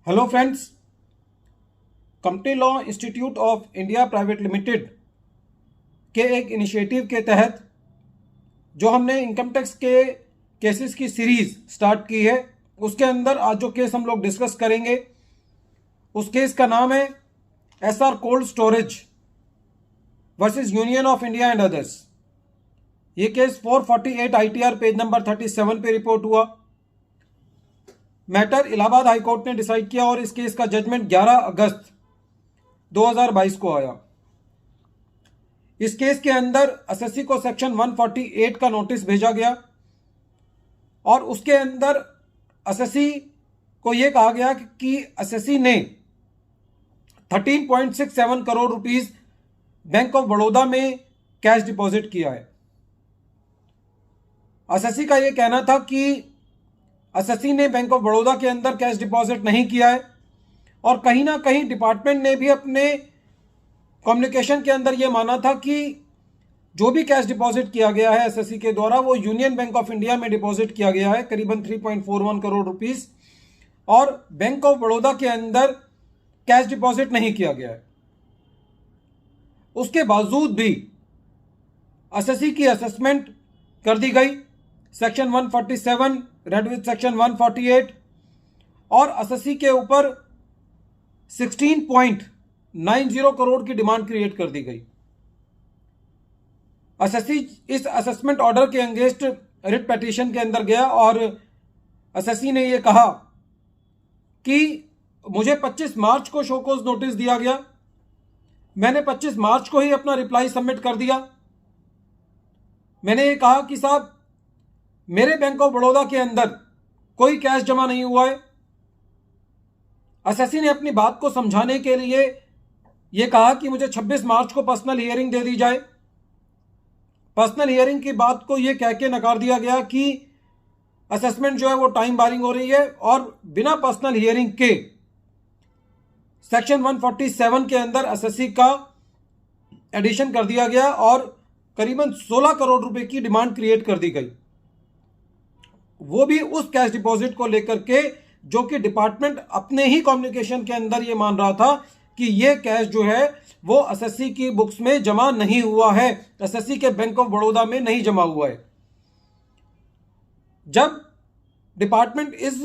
Hello friends, company law institute of India private limited के एक initiative के तहत जो हमने इनकम टैक्स के केसेस की सीरीज स्टार्ट की है, उसके अंदर आज जो केस हम लोग डिस्कस करेंगे उस केस का नाम है SR cold storage versus union of India and others. ये केस 448 ITR पेज नंबर 37 पे रिपोर्ट हुआ। मैटर इलाहाबाद हाई कोर्ट ने डिसाइड किया और इस केस का जजमेंट 11 अगस्त 2022 को आया। इस केस के अंदर एसएससी को सेक्शन 148 का नोटिस भेजा गया और उसके अंदर एसएससी को यह कहा गया कि एसएससी ने 13.67 crore rupees bank of Baroda में कैश डिपॉजिट किया है। एसएससी का यह कहना था कि एसएससी ने बैंक ऑफ बड़ौदा के अंदर कैश डिपॉजिट नहीं किया है और कहीं ना कहीं डिपार्टमेंट ने भी अपने कम्युनिकेशन के अंदर यह माना था कि जो भी कैश डिपॉजिट किया गया है एसएससी के द्वारा वो यूनियन बैंक ऑफ इंडिया में डिपॉजिट किया गया है, करीबन 3.41 करोड़ रुपीस, और बैंक ऑफ बड़ौदा के अंदर कैश डिपॉजिट नहीं किया गया है। उसके बावजूद भी एसएससी की असेसमेंट कर दी गई सेक्शन 147 रेड विथ सेक्शन 148 और एसएससी के ऊपर 16.90 करोड़ की डिमांड क्रिएट कर दी गई। एसएससी इस असेसमेंट ऑर्डर के अगेंस्ट रिट पिटीशन के अंदर गया और एसएससी ने यह कहा कि मुझे 25 मार्च को शोकॉज नोटिस दिया गया, मैंने 25 मार्च को ही अपना रिप्लाई सबमिट कर दिया। मैंने ये कहा कि साहब मेरे बैंक ऑफ बड़ौदा के अंदर कोई कैश जमा नहीं हुआ है। एसएससी ने अपनी बात को समझाने के लिए यह कहा कि मुझे 26 मार्च को पर्सनल हियरिंग दे दी जाए। पर्सनल हियरिंग की बात को यह कह के नकार दिया गया कि असेसमेंट जो है वो टाइम बारिंग हो रही है और बिना पर्सनल हियरिंग के सेक्शन 147 के अंदर एसएससी का एडिशन कर दिया गया और करीबन 16 करोड़ रुपए की डिमांड क्रिएट कर दी गई, वो भी उस कैश डिपॉजिट को लेकर के जो कि डिपार्टमेंट अपने ही कम्युनिकेशन के अंदर ये मान रहा था कि ये कैश जो है वो एसएससी की बुक्स में जमा नहीं हुआ है, एसएससी के बैंक ऑफ बड़ौदा में नहीं जमा हुआ है। जब डिपार्टमेंट इस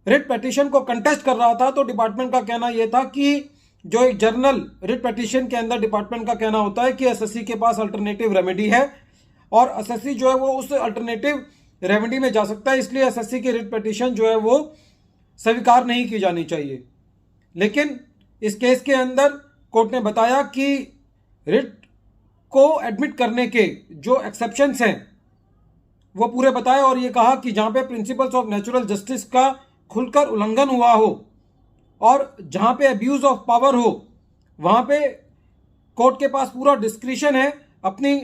रिट पिटीशन को कंटेस्ट कर रहा था तो डिपार्टमेंट का कहना यह था कि जो एक जर्नल रिट पिटीशन के अंदर डिपार्टमेंट का कहना होता है कि एसएससी के पास अल्टरनेटिव रेमेडी है और एसएससी जो है वो उस अल्टरनेटिव रेमेडी में जा सकता है, इसलिए एसएससी की रिट पिटीशन जो है वो स्वीकार नहीं की जानी चाहिए। लेकिन इस केस के अंदर कोर्ट ने बताया कि रिट को एडमिट करने के जो एक्सेप्शंस हैं वो पूरे बताए और ये कहा कि जहां पे प्रिंसिपल्स ऑफ नेचुरल जस्टिस का खुलकर उल्लंघन हुआ हो और जहां पे अब्यूज ऑफ पावर हो वहां पे कोर्ट के पास पूरा डिस्क्रिशन है अपनी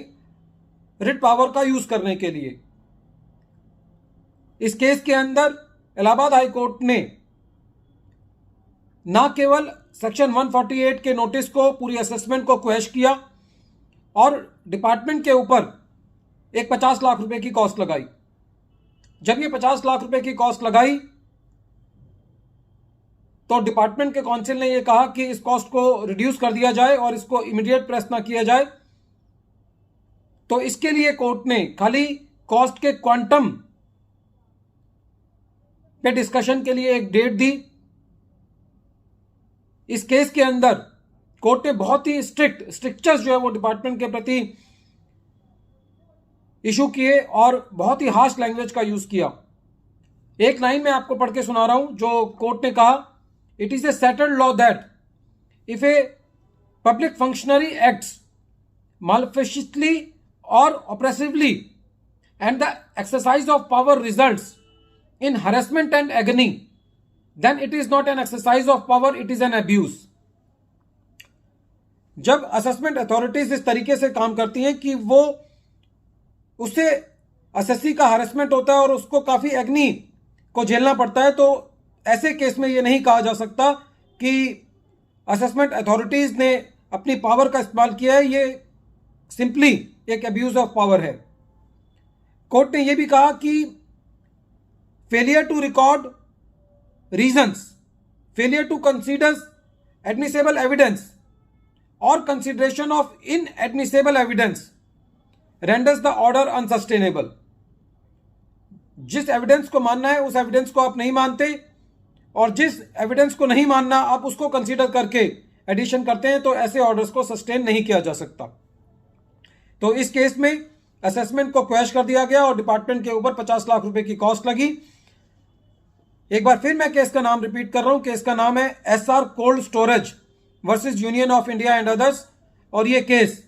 रिट पावर का यूज करने के लिए। इस केस के अंदर इलाहाबाद हाई कोर्ट ने ना केवल सेक्शन 148 के नोटिस को, पूरी असेसमेंट को क्वेश किया और डिपार्टमेंट के ऊपर एक 50 लाख रुपए की कॉस्ट लगाई। जब ये 50 लाख रुपए की कॉस्ट लगाई तो डिपार्टमेंट के काउंसिल ने यह कहा कि इस कॉस्ट को रिड्यूस कर दिया जाए और इसको इमीडिएट प्रेस ना किया जाए। तो इसके लिए कोर्ट ने खाली कॉस्ट के क्वांटम पे डिस्कशन के लिए एक डेट दी। इस केस के अंदर कोर्ट ने बहुत ही स्ट्रिक्चर्स जो है वो डिपार्टमेंट के प्रति इशू किए और बहुत ही हार्श लैंग्वेज का यूज किया। एक लाइन में आपको पढ़ के सुना रहा हूं जो कोर्ट ने कहा, it is a settled law that if a public functionary acts maliciously और oppressively and the exercise of power results in harassment and agony, then it is not an exercise of power, it is an abuse। जब assessment authorities इस तरीके से काम करती हैं कि वो उससे एसएससी का हरेसमेंट होता है और उसको काफी एग्नी को झेलना पड़ता है, तो ऐसे केस में ये नहीं कहा जा सकता कि असेसमेंट अथॉरिटीज ने अपनी पावर का इस्तेमाल किया है, ये सिंपली एक अब्यूज ऑफ पावर है। कोर्ट ने यह भी कहा कि failure to record reasons failure to consider admissible evidence और consideration of inadmissible evidence renders the order unsustainable. जिस एविडेंस को मानना है उस एविडेंस को आप नहीं मानते, और जिस एविडेंस को नहीं मानना आप उसको कंसीडर करके एडिशन करते हैं, तो ऐसे ऑर्डर्स को सस्टेन नहीं किया जा सकता। तो इस केस में असेसमेंट को क्वैश कर दिया गया और डिपार्टमेंट के ऊपर 50 लाख रुपए की कॉस्ट लगी। एक बार फिर मैं केस का नाम रिपीट कर रहा हूं। केस का नाम है SR cold storage versus union of India and others, और ये केस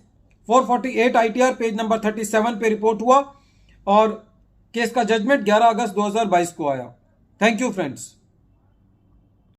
448 ITR पेज नंबर 37 पे रिपोर्ट हुआ और केस का जजमेंट 11 अगस्त 2022 को आया। Thank you friends.